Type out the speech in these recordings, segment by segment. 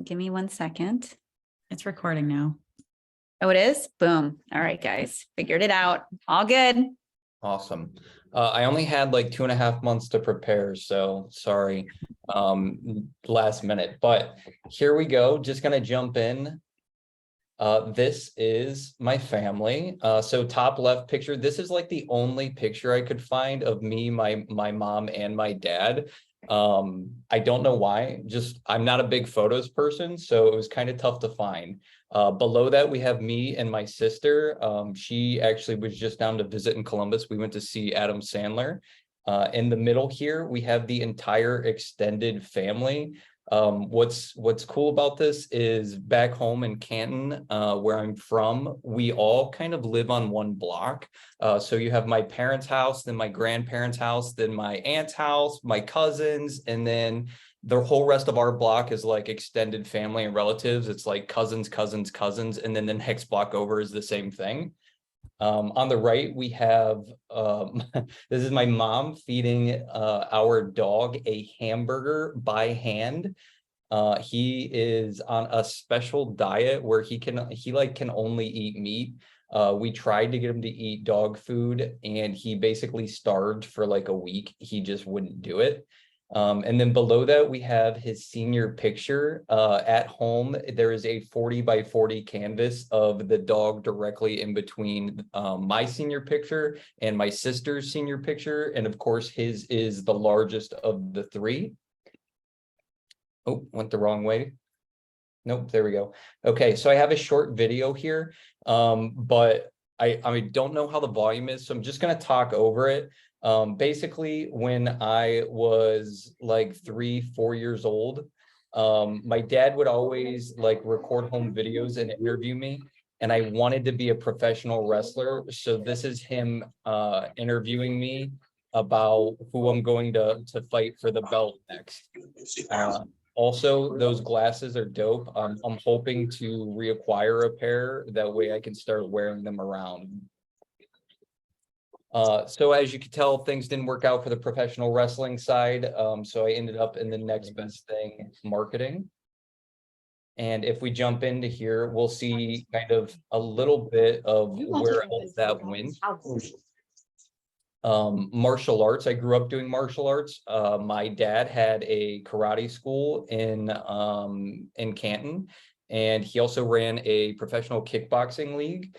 Give me 1 second. It's recording now. Oh, it is? Boom. All right, guys. Figured it out. All good. Awesome. I only had like 2.5 months to prepare, so sorry, last minute, but here we go. Just gonna jump in. This is my family. So top left picture, this is like the only picture I could find of me, my mom and my dad. I don't know why, just I'm not a big photos person, so it was kind of tough to find. Below that, we have me and my sister. She actually was just down to visit in Columbus. We went to see Adam Sandler. In the middle here, we have the entire extended family. What's cool about this is back home in Canton, where I'm from, we all kind of live on one block. So you have my parents' house, then my grandparents' house, then my aunt's house, my cousins, and then the whole rest of our block is like extended family and relatives. It's like cousins, and then the next block over is the same thing. On the right, we have, this is my mom feeding our dog a hamburger by hand. He is on a special diet where he can only eat meat. We tried to get him to eat dog food and he basically starved for like a week. He just wouldn't do it. And then below that, we have his senior picture. At home, there is a 40 by 40 canvas of the dog directly in between my senior picture and my sister's senior picture. And of course, his is the largest of the three. Oh, went the wrong way. Nope, there we go. Okay, so I have a short video here, but I don't know how the volume is, so I'm just going to talk over it. Basically, when I was like 3-4 years old, my dad would always like record home videos and interview me, and I wanted to be a professional wrestler. So this is him interviewing me about who I'm going to fight for the belt next. Also, those glasses are dope. I'm hoping to reacquire a pair. That way I can start wearing them around. So as you can tell, things didn't work out for the professional wrestling side. So I ended up in the next best thing, marketing. And if we jump into here, we'll see kind of a little bit of where all that went. Martial arts. I grew up doing martial arts. My dad had a karate school in Canton, and he also ran a professional kickboxing league.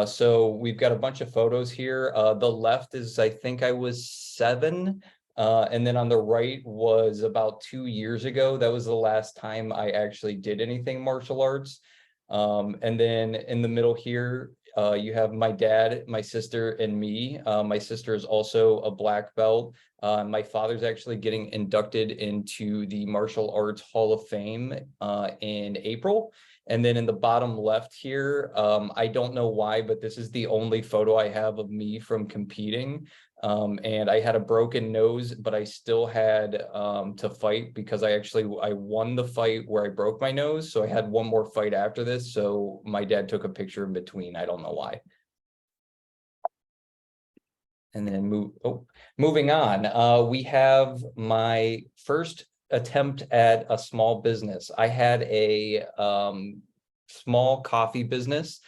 So we've got a bunch of photos here. The left is, I think I was 7. And then on the right was about 2 years ago. That was the last time I actually did anything martial arts. And then in the middle here, you have my dad, my sister, and me. My sister is also a black belt. My father's actually getting inducted into the Martial Arts Hall of Fame in April. And then in the bottom left here, I don't know why, but this is the only photo I have of me from competing. And I had a broken nose, but I still had to fight because I won the fight where I broke my nose. So I had one more fight after this. So my dad took a picture in between. I don't know why. And then moving on, we have my first attempt at a small business. I had a small coffee business.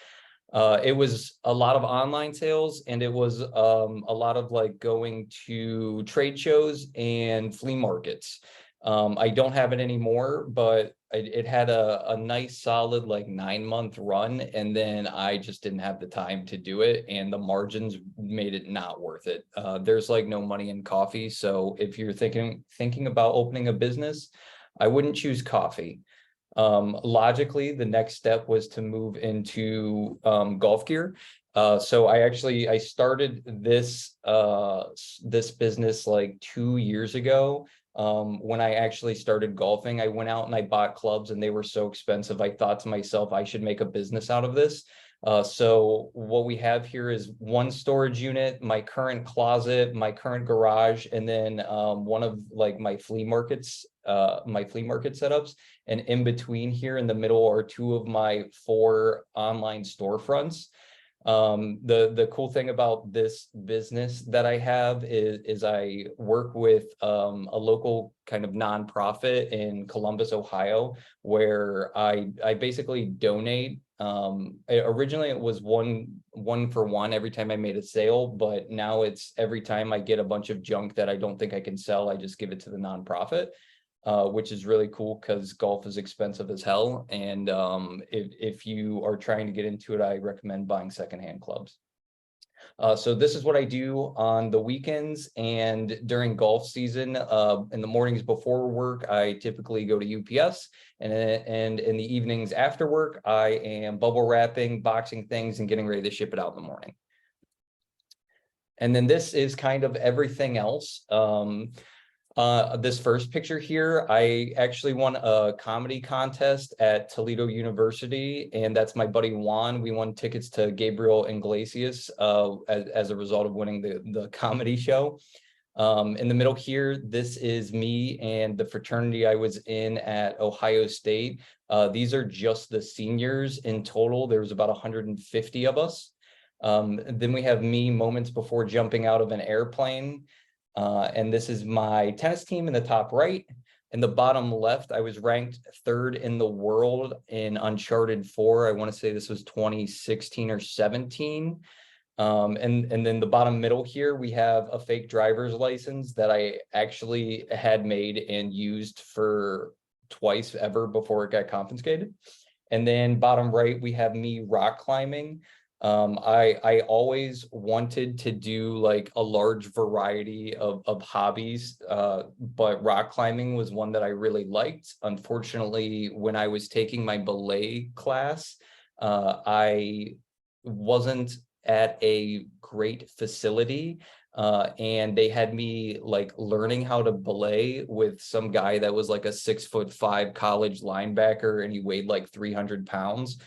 It was a lot of online sales, and it was a lot of like going to trade shows and flea markets. I don't have it anymore, but it had a nice solid like 9-month run, and then I just didn't have the time to do it, and the margins made it not worth it. There's like no money in coffee, so if you're thinking about opening a business, I wouldn't choose coffee. Logically, the next step was to move into golf gear. So I started this business like 2 years ago. When I actually started golfing, I went out and I bought clubs, and they were so expensive. I thought to myself, I should make a business out of this. So what we have here is one storage unit, my current closet, my current garage, and then one of like my flea market setups. And in between here in the middle are 2 of my 4 online storefronts. The cool thing about this business that I have is I work with a local kind of nonprofit in Columbus, Ohio, where I basically donate. Originally it was one for one every time I made a sale, but now it's every time I get a bunch of junk that I don't think I can sell, I just give it to the nonprofit. Which is really cool because golf is expensive as hell. And if you are trying to get into it, I recommend buying secondhand clubs. So this is what I do on the weekends and during golf season. In the mornings before work, I typically go to UPS, and in the evenings after work, I am bubble wrapping, boxing things, and getting ready to ship it out in the morning. And then this is kind of everything else. This first picture here, I actually won a comedy contest at Toledo University, and that's my buddy Juan. We won tickets to Gabriel Iglesias as a result of winning the comedy show. In the middle here, this is me and the fraternity I was in at Ohio State. These are just the seniors in total. There was about 150 of us. Then we have me moments before jumping out of an airplane. And this is my tennis team in the top right. In the bottom left, I was ranked 3rd in the world in Uncharted 4. I want to say this was 2016 or 17. And then the bottom middle here, we have a fake driver's license that I actually had made and used for twice ever before it got confiscated. And then bottom right, we have me rock climbing. I always wanted to do like a large variety of hobbies, but rock climbing was one that I really liked. Unfortunately, when I was taking my belay class, I wasn't at a great facility, and they had me like learning how to belay with some guy that was like a 6'5" college linebacker, and he weighed like 300 pounds.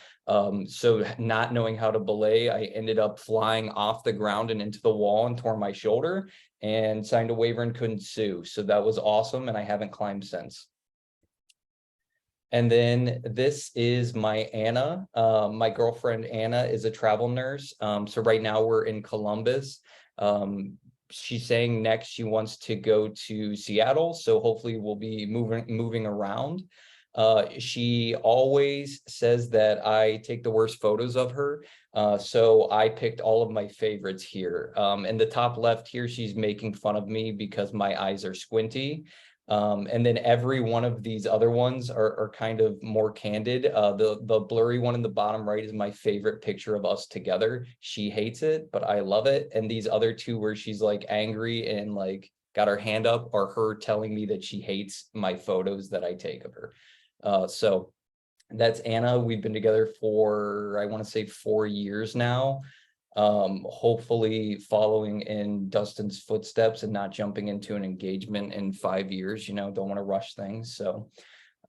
So not knowing how to belay, I ended up flying off the ground and into the wall and tore my shoulder and signed a waiver and couldn't sue. So that was awesome, and I haven't climbed since. And then this is my Anna. My girlfriend Anna is a travel nurse. So right now we're in Columbus. She's saying next she wants to go to Seattle. So hopefully we'll be moving around. She always says that I take the worst photos of her. So I picked all of my favorites here. In the top left here, she's making fun of me because my eyes are squinty. And then every one of these other ones are kind of more candid. The blurry one in the bottom right is my favorite picture of us together. She hates it, but I love it. And these other two where she's like angry and like got her hand up are her telling me that she hates my photos that I take of her. So that's Anna. We've been together for, I want to say 4 years now. Hopefully following in Dustin's footsteps and not jumping into an engagement in 5 years, don't want to rush things. So,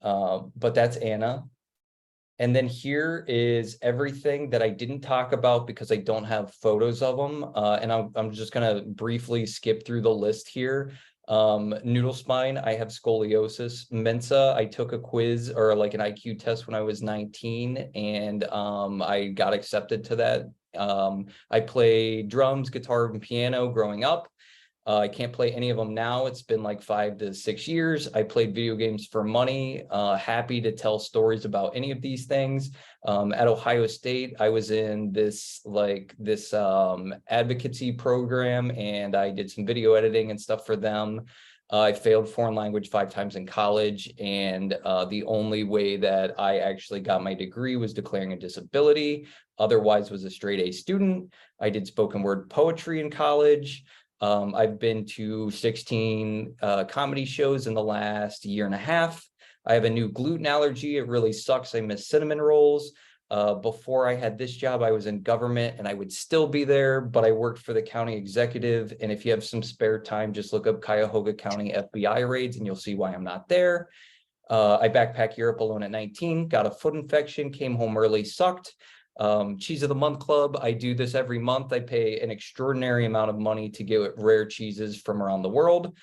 but that's Anna. And then here is everything that I didn't talk about because I don't have photos of them. And I'm just going to briefly skip through the list here. Noodle spine, I have scoliosis. Mensa, I took a quiz or like an IQ test when I was 19, and I got accepted to that. I play drums, guitar, and piano growing up. I can't play any of them now. It's been like 5 to 6 years. I played video games for money. Happy to tell stories about any of these things. At Ohio State, I was in this advocacy program, and I did some video editing and stuff for them. I failed foreign language 5 times in college, and the only way that I actually got my degree was declaring a disability. Otherwise, was a straight A student. I did spoken word poetry in college. I've been to 16 comedy shows in the last year and a half. I have a new gluten allergy. It really sucks. I miss cinnamon rolls. Before I had this job, I was in government, and I would still be there, but I worked for the county executive. And if you have some spare time, just look up Cuyahoga County FBI raids and you'll see why I'm not there. I backpacked Europe alone at 19, got a foot infection, came home early, sucked. Cheese of the Month Club. I do this every month. I pay an extraordinary amount of money to get rare cheeses from around the world.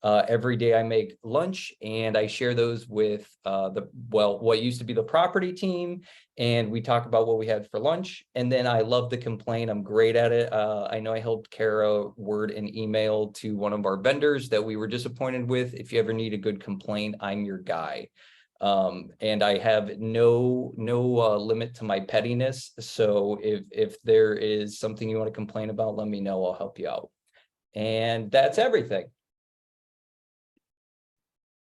Every day I make lunch and I share those with what used to be the property team, and we talk about what we had for lunch. And then I love to complain. I'm great at it. I know I helped Kara word an email to one of our vendors that we were disappointed with. If you ever need a good complaint, I'm your guy. And I have no limit to my pettiness. So if there is something you want to complain about, let me know. I'll help you out. And that's everything.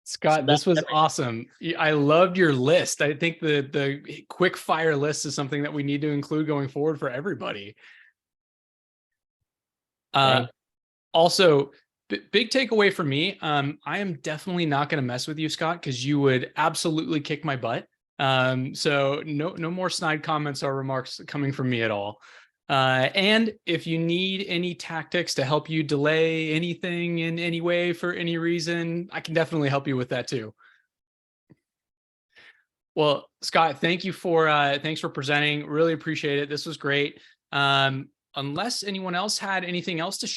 Scott, this was awesome. I loved your list. I think the quick fire list is something that we need to include going forward for everybody. Also, big takeaway for me, I am definitely not going to mess with you, Scott, because you would absolutely kick my butt. So no more snide comments or remarks coming from me at all. And if you need any tactics to help you delay anything in any way for any reason, I can definitely help you with that too. Well, Scott, thanks for presenting. Really appreciate it. This was great. Unless anyone else had anything else to share.